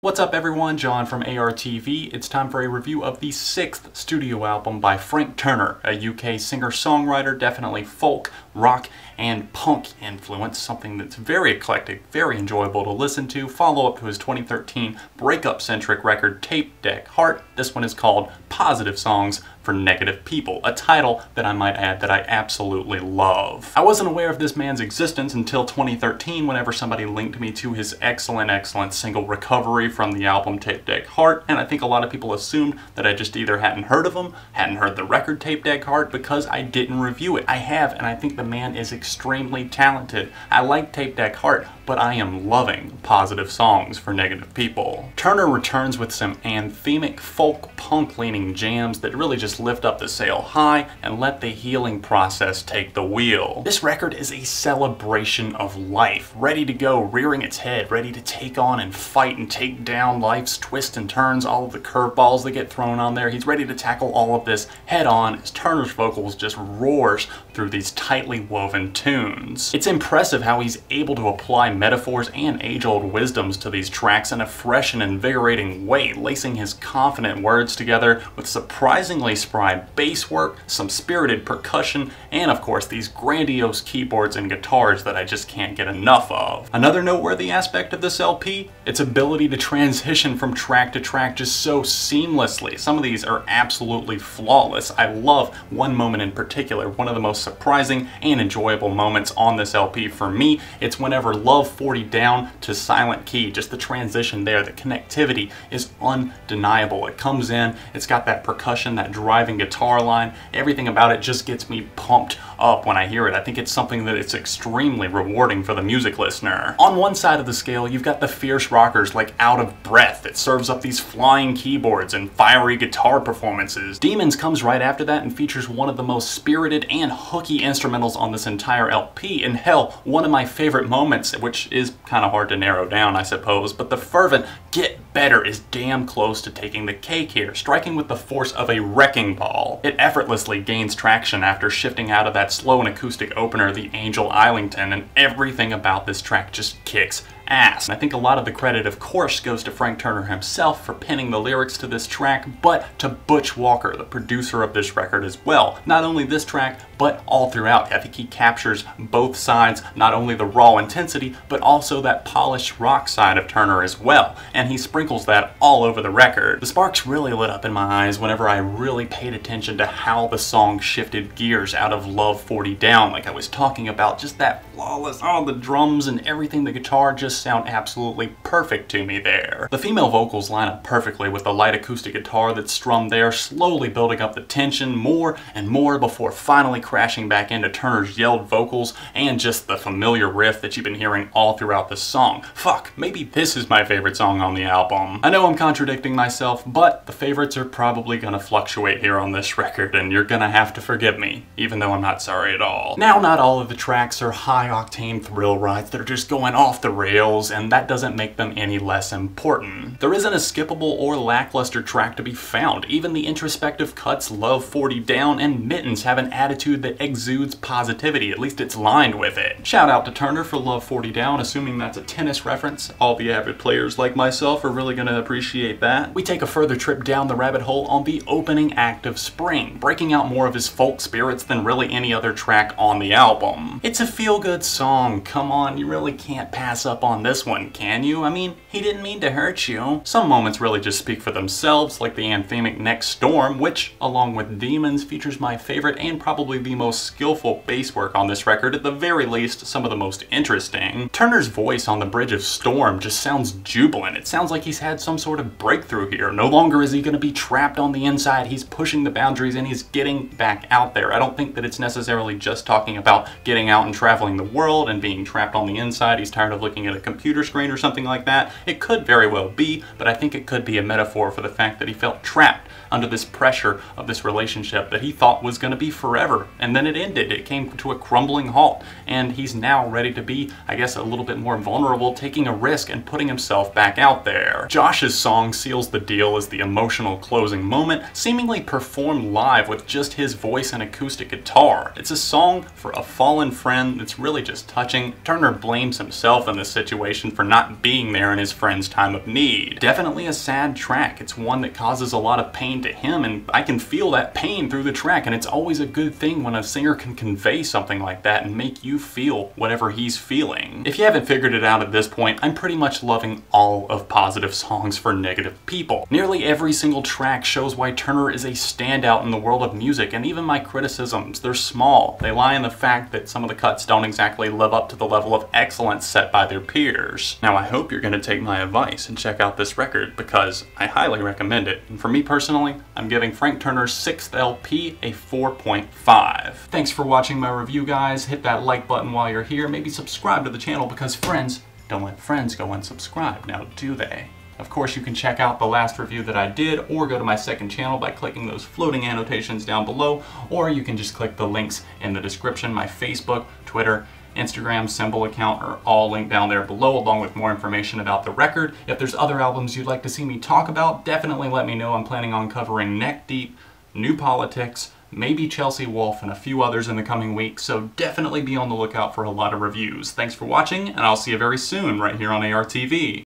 What's up everyone, John from ARTV. It's time for a review of the 6th studio album by Frank Turner, a UK singer-songwriter, definitely folk, rock, and punk influence, something that's very eclectic, very enjoyable to listen to. Follow up to his 2013 breakup-centric record, Tape Deck Heart. This one is called Positive Songs for Negative People, a title that I might add that I absolutely love. I wasn't aware of this man's existence until 2013 whenever somebody linked me to his excellent single Recovery from the album Tape Deck Heart, and I think a lot of people assumed that I just either hadn't heard of him, hadn't heard the record Tape Deck Heart, because I didn't review it. I have, and I think the man is extremely talented. I like Tape Deck Heart, but I am loving Positive Songs for Negative People. Turner returns with some anthemic folk punk leaning jams that really just lift up the sail high and let the healing process take the wheel. This record is a celebration of life, ready to go, rearing its head, ready to take on and fight and take down life's twists and turns, all of the curveballs that get thrown on there. He's ready to tackle all of this head on as Turner's vocals just roars through these tightly woven tunes. It's impressive how he's able to apply metaphors and age-old wisdoms to these tracks in a fresh and invigorating way, lacing his confident words together with surprisingly spry bass work, some spirited percussion, and of course these grandiose keyboards and guitars that I just can't get enough of. Another noteworthy aspect of this LP, its ability to transition from track to track just so seamlessly. Some of these are absolutely flawless. I love one moment in particular, one of the most surprising and enjoyable moments on this LP for me. It's whenever Love 40 Down to Silent Key, just the transition there, the connectivity is undeniable. It comes in, it's got that percussion, that driving guitar line, everything about it just gets me pumped up when I hear it. I think it's something that it's extremely rewarding for the music listener. On one side of the scale, you've got the fierce rockers like Out of Breath that serves up these flying keyboards and fiery guitar performances. Demons comes right after that and features one of the most spirited and hooky instrumentals on this entire LP, and hell, one of my favorite moments, which is kind of hard to narrow down I suppose, but the fervent Get Better is damn close to taking the cake here, striking with the force of a wrecking ball. It effortlessly gains traction after shifting out of that slow and acoustic opener, the Angel Islington, and everything about this track just kicks ass. And I think a lot of the credit, of course, goes to Frank Turner himself for penning the lyrics to this track, but to Butch Walker, the producer of this record as well. Not only this track, but all throughout. I think he captures both sides, not only the raw intensity, but also that polished rock side of Turner as well. And he sprinkles that all over the record. The sparks really lit up in my eyes whenever I really paid attention to how the song shifted gears out of Love 40 Down, like I was talking about. Just that flawless, the drums and everything, the guitar just sound absolutely perfect to me there. The female vocals line up perfectly with the light acoustic guitar that's strummed there, slowly building up the tension more and more before finally crashing back into Turner's yelled vocals and just the familiar riff that you've been hearing all throughout the song. Fuck, maybe this is my favorite song on the album. I know I'm contradicting myself, but the favorites are probably gonna fluctuate here on this record, and you're gonna have to forgive me, even though I'm not sorry at all. Now, not all of the tracks are high-octane thrill rides that are just going off the rails, and that doesn't make them any less important. There isn't a skippable or lackluster track to be found. Even the introspective cuts Love 40 Down and Mittens have an attitude that exudes positivity, at least it's lined with it. Shout out to Turner for Love 40 Down, assuming that's a tennis reference. All the avid players like myself are really gonna appreciate that. We take a further trip down the rabbit hole on the opening act of Spring, breaking out more of his folk spirits than really any other track on the album. It's a feel-good song, come on, you really can't pass up on this one, can you? I mean, he didn't mean to hurt you. Some moments really just speak for themselves, like the anthemic Next Storm, which, along with Demons, features my favorite and probably the most skillful bass work on this record, at the very least, some of the most interesting. Turner's voice on the bridge of Storm just sounds jubilant. It sounds like he's had some sort of breakthrough here. No longer is he going to be trapped on the inside, he's pushing the boundaries and he's getting back out there. I don't think that it's necessarily just talking about getting out and traveling the world and being trapped on the inside. He's tired of looking at a computer screen or something like that. It could very well be, but I think it could be a metaphor for the fact that he felt trapped under this pressure of this relationship that he thought was going to be forever. And then it ended. It came to a crumbling halt, and he's now ready to be, I guess, a little bit more vulnerable, taking a risk and putting himself back out there. Josh's song seals the deal as the emotional closing moment, seemingly performed live with just his voice and acoustic guitar. It's a song for a fallen friend that's really just touching. Turner blames himself in this situation for not being there in his friend's time of need. Definitely a sad track. It's one that causes a lot of pain to him, and I can feel that pain through the track, and it's always a good thing when a singer can convey something like that and make you feel whatever he's feeling. If you haven't figured it out at this point, I'm pretty much loving all of Positive songs for negative people. Nearly every single track shows why Turner is a standout in the world of music, and even my criticisms, they're small. They lie in the fact that some of the cuts don't exactly live up to the level of excellence set by their peers. Now, I hope you're going to take my advice and check out this record, because I highly recommend it. And for me personally, I'm giving Frank Turner's 6th LP a 4.5. Thanks for watching my review, guys. Hit that like button while you're here. Maybe subscribe to the channel, because friends don't let friends go unsubscribed, now do they? Of course, you can check out the last review that I did, or go to my second channel by clicking those floating annotations down below, or you can just click the links in the description. My Facebook, Twitter, Instagram, symbol account are all linked down there below, along with more information about the record. If there's other albums you'd like to see me talk about, definitely let me know. I'm planning on covering Neck Deep, New Politics, maybe Chelsea Wolfe, and a few others in the coming weeks, so definitely be on the lookout for a lot of reviews. Thanks for watching, and I'll see you very soon right here on ARTV.